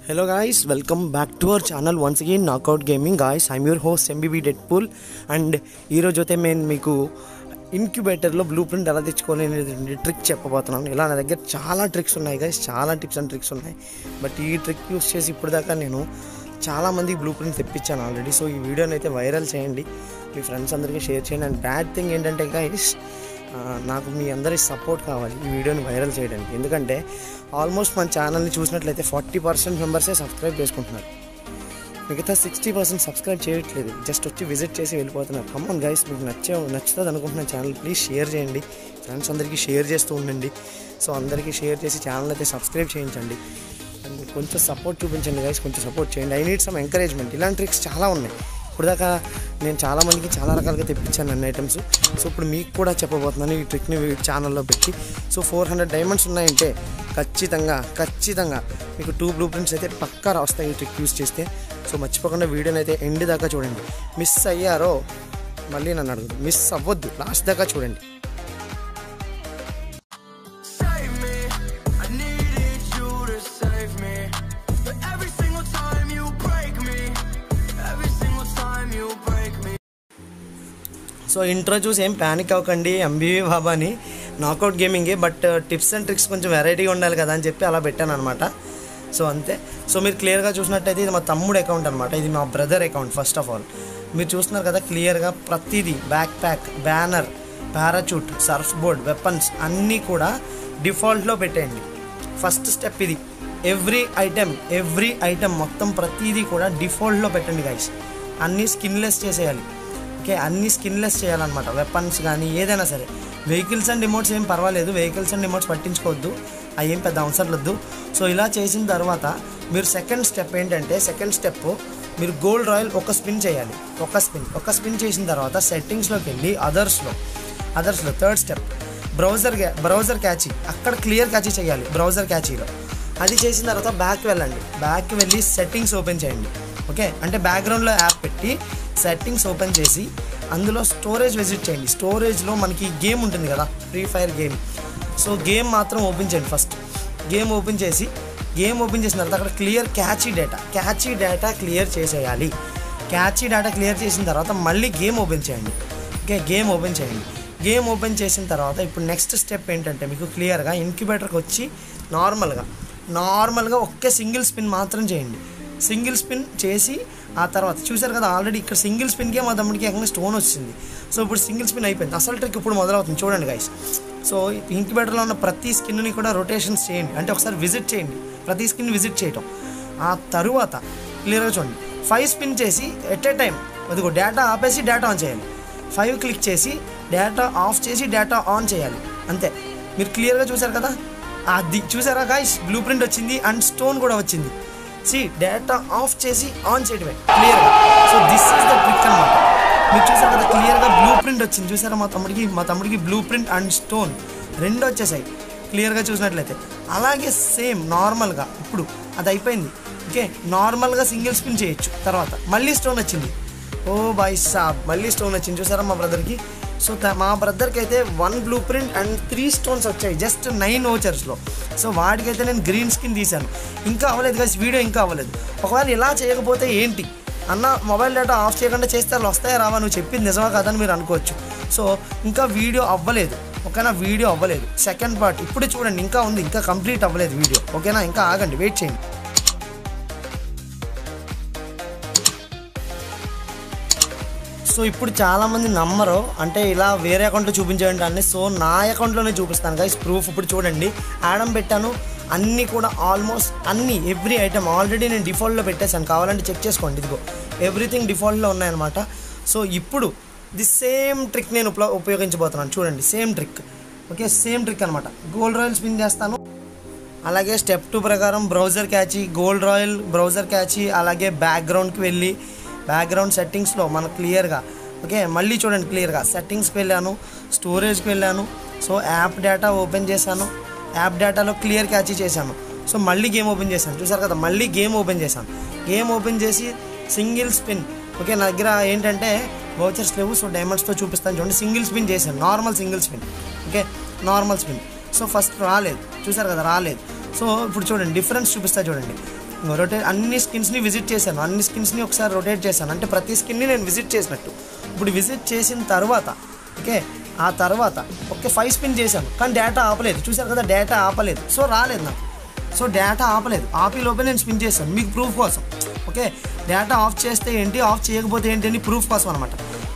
Hello guys, welcome back to our channel once again Knockout Gaming. Guys, I'm your host MBB Deadpool and ee roju aithe men meeku incubator lo blueprint ela techukolene trick cheppabothunnanu. Ila na daggara chaala tricks unnai guys, chaala tips and tricks unnai, but ee trick use chesi ippudu daaka nenu chaala mandi blueprint teppichanu already. So ee video ni aithe viral cheyandi, me friends అందరికీ share చేయండి. And bad thing ఏంటంటే guys, నాకు మీ అందరి support కావాలి ఈ వీడియోని viral చేయడానికి. ఎందుకంటే ఆల్మోస్ట్ మన ఛానల్ని చూసినట్లయితే 40% మెంబర్సే సబ్స్క్రైబ్ చేసుకుంటున్నారు, మిగతా 60% సబ్స్క్రైబ్ చేయట్లేదు, జస్ట్ వచ్చి విజిట్ చేసి వెళ్ళిపోతున్నారు. కమాన్ గైస్, మీకు నచ్చుతుంది అనుకుంటున్న ఛానల్ ప్లీజ్ షేర్ చేయండి, ఫ్రెండ్స్ అందరికీ షేర్ చేస్తూ ఉండండి. సో అందరికీ షేర్ చేసి ఛానల్ అయితే సబ్స్క్రైబ్ చేయించండి అండ్ కొంచెం సపోర్ట్ చూపించండి గైస్, కొంచెం సపోర్ట్ చేయండి. I need some encouragement. ఇలాంటి ట్రిక్స్ చాలా ఉన్నాయి, ఇప్పుడు దాకా నేను చాలామందికి చాలా రకాలుగా తెప్పించాను అన్ని ఐటమ్స్. సో ఇప్పుడు మీకు కూడా చెప్పబోతున్నాను ఈ ట్రిక్ని ఛానల్లో పెట్టి. సో 400 డైమండ్స్ ఉన్నాయంటే ఖచ్చితంగా మీకు 2 బ్లూ ప్రింట్స్ అయితే పక్కా రాస్తాయి ఈ ట్రిక్ యూస్ చేస్తే. సో మర్చిపోకుండా వీడియోని అయితే ఎండ్ దాకా చూడండి. మిస్ అయ్యారో మళ్ళీ నన్ను అడుగుదు, మిస్ అవ్వద్దు, లాస్ట్ దాకా చూడండి. సో ఇంట్రో చూసి ఏం ప్యానిక్ అవ్వకండి, ఎంబీబీ బాబా అని, నాకౌట్ గేమింగే, బట్ టిప్స్ అండ్ ట్రిక్స్ కొంచెం వెరైటీగా ఉండాలి కదా అని చెప్పి అలా పెట్టాను అనమాట. సో అంతే. సో మీరు క్లియర్గా చూసినట్టయితే ఇది మా తమ్ముడు అకౌంట్ అనమాట, ఇది మా brother account. First of all మీరు చూస్తున్నారు కదా క్లియర్గా ప్రతిదీ, back pack, banner, parachute, Surf board, weapons అన్నీ కూడా డిఫాల్ట్లో పెట్టేయండి. ఫస్ట్ స్టెప్ ఇది. ఎవ్రీ ఐటెం మొత్తం ప్రతిదీ కూడా డిఫాల్ట్లో పెట్టండి గైస్. అన్నీ స్కిన్లెస్ చేసేయాలి. ఓకే, అన్నీ స్కిన్లెస్ చేయాలన్నమాట. వెపన్స్ కానీ ఏదైనా సరే. వెహికల్స్ అండ్ రిమోట్స్ ఏం పర్వాలేదు, వెహికల్స్ అండ్ రిమోట్స్ పట్టించుకోవద్దు, అవి ఏం పెద్ద అవసరం లేదు. సో ఇలా చేసిన తర్వాత మీరు సెకండ్ స్టెప్ ఏంటంటే, మీరు గోల్డ్ రాయల్ ఒక స్పిన్ చేయాలి. ఒక స్పిన్ చేసిన తర్వాత సెట్టింగ్స్లోకి వెళ్ళి అదర్స్లో థర్డ్ స్టెప్ బ్రౌజర్ క్యాచీ, అక్కడ క్లియర్ క్యాచీ చేయాలి బ్రౌజర్ క్యాచీలో. అది చేసిన తర్వాత బ్యాక్ వెళ్ళి సెట్టింగ్స్ ఓపెన్ చేయండి. ఓకే, అంటే బ్యాక్గ్రౌండ్లో యాప్ పెట్టి సెట్టింగ్స్ ఓపెన్ చేసి అందులో స్టోరేజ్ విజిట్ చేయండి. స్టోరేజ్లో మనకి గేమ్ ఉంటుంది కదా, free fire game. So game మాత్రం ఓపెన్ చేయండి. ఫస్ట్ గేమ్ ఓపెన్ చేసిన తర్వాత అక్కడ క్లియర్ క్యాచీ డేటా క్లియర్ చేసేయాలి. క్యాచీ డేటా క్లియర్ చేసిన తర్వాత మళ్ళీ గేమ్ ఓపెన్ చేయండి. ఓకే, గేమ్ ఓపెన్ చేసిన తర్వాత ఇప్పుడు నెక్స్ట్ స్టెప్ ఏంటంటే, మీకు క్లియర్గా ఇంక్యుబేటర్కి వచ్చి నార్మల్గా ఒకే సింగిల్ స్పిన్ మాత్రం చేయండి. సింగిల్ స్పిన్ చేసి ఆ తర్వాత చూసారు కదా ఆల్రెడీ ఇక్కడ సింగిల్ స్పిన్కే మా తమ్ముడికి ఏకంగా స్టోన్ వచ్చింది. సో ఇప్పుడు సింగిల్ స్పిన్ అయిపోయింది, అసలు ట్రిక్ ఇప్పుడు మొదలవుతుంది చూడండి గైస్. సో ఇంక్యుబేటర్లో ఉన్న ప్రతి స్కిన్ని కూడా రొటేషన్స్ చేయండి, అంటే ఒకసారి విజిట్ చేయండి, ప్రతి స్కిన్ విజిట్ చేయటం. ఆ తరువాత క్లియర్గా చూడండి 5 స్పిన్ చేసి ఎట్ ఏ టైం అదిగో డేటా ఆపేసి డేటా ఆన్ చేయాలి. 5 క్లిక్ చేసి డేటా ఆఫ్ చేసి డేటా ఆన్ చేయాలి. అంతే. మీరు క్లియర్గా చూసారు కదా, అది చూసారా గైస్, బ్లూ ప్రింట్ వచ్చింది అండ్ స్టోన్ కూడా వచ్చింది. డేటా ఆఫ్ చేసి ఆన్ చేయడమే క్లియర్గా. So this is the trick అనమాట. మీరు చూసారు కదా క్లియర్గా బ్లూ ప్రింట్ వచ్చింది. చూసారా మా తమ్ముడికి బ్లూ ప్రింట్ అండ్ స్టోన్ 2 వచ్చేసాయి క్లియర్గా చూసినట్లయితే. అలాగే సేమ్ నార్మల్గా ఇప్పుడు అది అయిపోయింది. ఓకే, నార్మల్గా సింగిల్ స్పిన్ చేయొచ్చు. తర్వాత మళ్ళీ స్టోన్ వచ్చింది. ఓ బాయ్ సాబ్, మళ్ళీ స్టోన్ వచ్చింది. చూసారా మా బ్రదర్కి. సో మా బ్రదర్కి అయితే 1 బ్లూ ప్రింట్ అండ్ 3 స్టోన్స్ వచ్చాయి జస్ట్ 9 ఓచర్స్లో. సో వాడికైతే నేను గ్రీన్ స్కిన్ తీశాను. ఇంకా అవ్వలేదు కదా వీడియో, ఇంకా అవ్వలేదు. ఒకవేళ ఇలా చేయకపోతే ఏంటి అన్న, మొబైల్ డేటా ఆఫ్ చేయకుండా చేస్తే వాళ్ళు వస్తాయా రావా, నువ్వు చెప్పింది నిజమా కదా అని మీరు అనుకోవచ్చు. సో ఇంకా వీడియో అవ్వలేదు, ఓకేనా, వీడియో అవ్వలేదు. సెకండ్ పార్ట్ ఇప్పుడు చూడండి, ఇంకా ఉంది, ఇంకా కంప్లీట్ అవ్వలేదు వీడియో, ఓకేనా, ఇంకా ఆగండి, వెయిట్ చేయండి. సో ఇప్పుడు చాలామంది నమ్మరు, అంటే ఇలా వేరే అకౌంట్లో చూపించండి అని. సో నా అకౌంట్లోనే చూపిస్తాను గైస్ ప్రూఫ్. ఇప్పుడు చూడండి యాడమ్ పెట్టాను, అన్నీ కూడా ఆల్మోస్ట్ ఎవ్రీ ఐటమ్ ఆల్రెడీ నేను డిఫాల్ట్లో పెట్టేశాను, కావాలంటే చెక్ చేసుకోండి. ఇదిగో ఎవ్రీథింగ్ డిఫాల్ట్లో ఉన్నాయన్నమాట. సో ఇప్పుడు ది సేమ్ ట్రిక్ నేను ఉపయోగించబోతున్నాను. చూడండి same trick. Okay, same trick అనమాట. గోల్డ్ రాయల్ స్పిన్ చేస్తాను, అలాగే స్టెప్ 2 ప్రకారం browser catchy, gold royal browser catchy, అలాగే బ్యాక్గ్రౌండ్కి వెళ్ళి బ్యాక్గ్రౌండ్ సెట్టింగ్స్లో మనకు క్లియర్గా. ఓకే, మళ్ళీ చూడండి క్లియర్గా సెట్టింగ్స్కి వెళ్ళాను, స్టోరేజ్కి వెళ్ళాను. సో యాప్ డేటా ఓపెన్ చేశాను, యాప్ డేటాలో క్లియర్ క్యాచీ చేశాను. సో మళ్ళీ గేమ్ ఓపెన్ చేశాను. చూసారు కదా, మళ్ళీ గేమ్ ఓపెన్ చేసి సింగిల్ స్పిన్. ఓకే, నా దగ్గర ఏంటంటే వౌచర్స్ లేవు, సో డైమండ్స్తో చూపిస్తాను చూడండి. సింగిల్ స్పిన్ చేశాను, normal single spin. Okay, normal spin. So first రాలేదు, చూసారు కదా రాలేదు. సో ఇప్పుడు చూడండి డిఫరెన్స్ చూపిస్తా చూడండి. రొటేట్ అన్ని స్కిన్స్ని విజిట్ చేశాను, అన్ని స్కిన్స్ని ఒకసారి రొటేట్ చేశాను, అంటే ప్రతి స్కిన్ని నేను విజిట్ చేసినట్టు. ఇప్పుడు విజిట్ చేసిన తర్వాత ఓకే, ఆ తర్వాత ఓకే 5 స్పిన్ చేశాను, కానీ డేటా ఆపలేదు. చూశారు కదా, డేటా ఆపలేదు, సో రాలేదు నాకు. సో డేటా ఆపలేదు, ఆపి లోపే నేను స్పిన్ చేశాను మీకు ప్రూఫ్ కోసం. ఓకే, డేటా ఆఫ్ చేస్తే ఏంటి, ఆఫ్ చేయకపోతే ఏంటి అని ప్రూఫ్ కోసం అనమాట.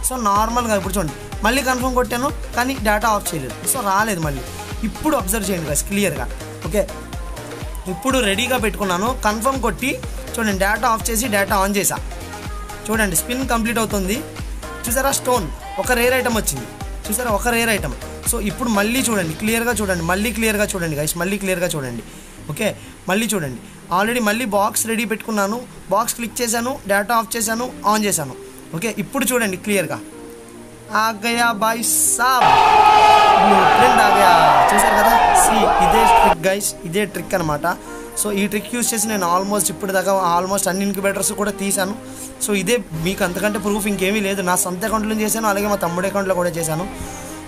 సో నార్మల్గా ఇప్పుడు చూడండి, మళ్ళీ కన్ఫర్మ్ కొట్టాను కానీ డేటా ఆఫ్ చేయలేదు, సో రాలేదు మళ్ళీ. ఇప్పుడు అబ్జర్వ్ చేయండి గైస్ క్లియర్గా. ఓకే, ఇప్పుడు రెడీగా పెట్టుకున్నాను, కన్ఫర్మ్ కొట్టి చూడండి, డేటా ఆఫ్ చేసి డేటా ఆన్ చేసా. చూడండి స్పిన్ కంప్లీట్ అవుతుంది. చూసారా, స్టోన్ ఒక రేర్ ఐటమ్ వచ్చింది, చూసారా ఒక రేర్ ఐటమ్. సో ఇప్పుడు మళ్ళీ చూడండి క్లియర్గా చూడండి, మళ్ళీ క్లియర్గా చూడండి గైస్, మళ్ళీ క్లియర్గా చూడండి. ఓకే, మళ్ళీ చూడండి, ఆల్రెడీ మళ్ళీ బాక్స్ రెడీ పెట్టుకున్నాను, బాక్స్ క్లిక్ చేశాను, డేటా ఆఫ్ చేశాను, ఆన్ చేశాను. ఓకే, ఇప్పుడు చూడండి క్లియర్గా ఆ గయా బాయ్ సాబ్, ట్రెండ్ ఆ గయా. చూసారు కదా, ఇదే ట్రిక్ గైస్, ఇదే ట్రిక్ అనమాట. సో ఈ ట్రిక్ యూస్ చేసి నేను ఆల్మోస్ట్ ఇప్పుడు దాకా ఆల్మోస్ట్ అన్ని ఇంక్యుబేటర్స్ కూడా తీశాను. సో ఇదే మీకు అంతకంటే ప్రూఫ్ ఇంకేమీ లేదు. నా సొంత అకౌంట్లో చేశాను, అలాగే మా తమ్ముడి అకౌంట్లో కూడా చేశాను.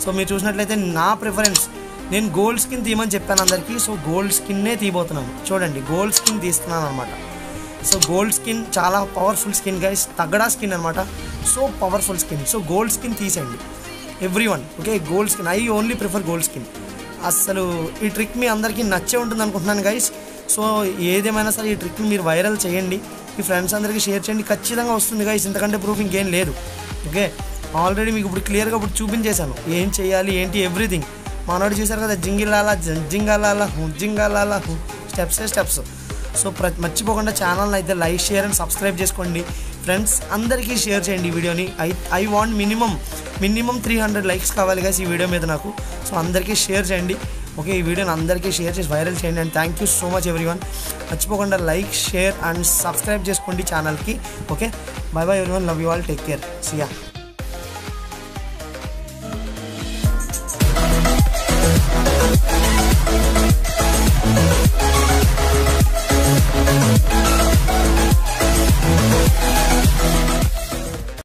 సో మీరు చూసినట్లయితే నా ప్రిఫరెన్స్, నేను గోల్డ్ స్కిన్ తీయమని చెప్పాను అందరికీ. సో గోల్డ్ స్కిన్నే తీయబోతున్నాను. చూడండి గోల్డ్ స్కిన్ తీస్తున్నాను అనమాట. సో గోల్డ్ స్కిన్ చాలా పవర్ఫుల్ స్కిన్ గైస్, తగడా స్కిన్ అనమాట. So powerful skin. So gold skin తీసేయండి everyone. Okay, gold skin, I only prefer gold skin. అసలు ఈ ట్రిక్ మీ అందరికీ నచ్చే ఉంటుంది అనుకుంటున్నాను గైస్. సో ఏదేమైనా సరే ఈ ట్రిక్ని మీరు వైరల్ చేయండి, మీ ఫ్రెండ్స్ అందరికీ షేర్ చేయండి, ఖచ్చితంగా వస్తుంది గైస్. ఇంతకంటే ప్రూఫ్ ఇంకేం లేదు. ఓకే, ఆల్రెడీ మీకు ఇప్పుడు క్లియర్గా ఇప్పుడు చూపించేశాను ఏం చేయాలి ఏంటి ఎవ్రీథింగ్. మనోడు చూసారు కదా, జింగిలాలా జింగాలాలా జింగాలాలా స్టెప్స్. సో మర్చిపోకుండా ఛానల్ని అయితే లైక్ షేర్ అండ్ సబ్స్క్రైబ్ చేసుకోండి ఫ్రెండ్స్. అందరికీ షేర్ చేయండి ఈ వీడియోని. ఐ వాంట్ మినిమం 300 లైక్స్ కావాలి గైస్ ఈ వీడియో మీద నాకు. సో అందరికీ షేర్ చేయండి. ఓకే, ఈ వీడియోని అందరికీ షేర్ చేసి వైరల్ చేయండి. And thank you so much everyone. మర్చిపోకుండా లైక్ షేర్ అండ్ సబ్స్క్రైబ్ చేసుకోండి ఛానల్కి. Okay, bye bye everyone, love you all, take care, see yeah.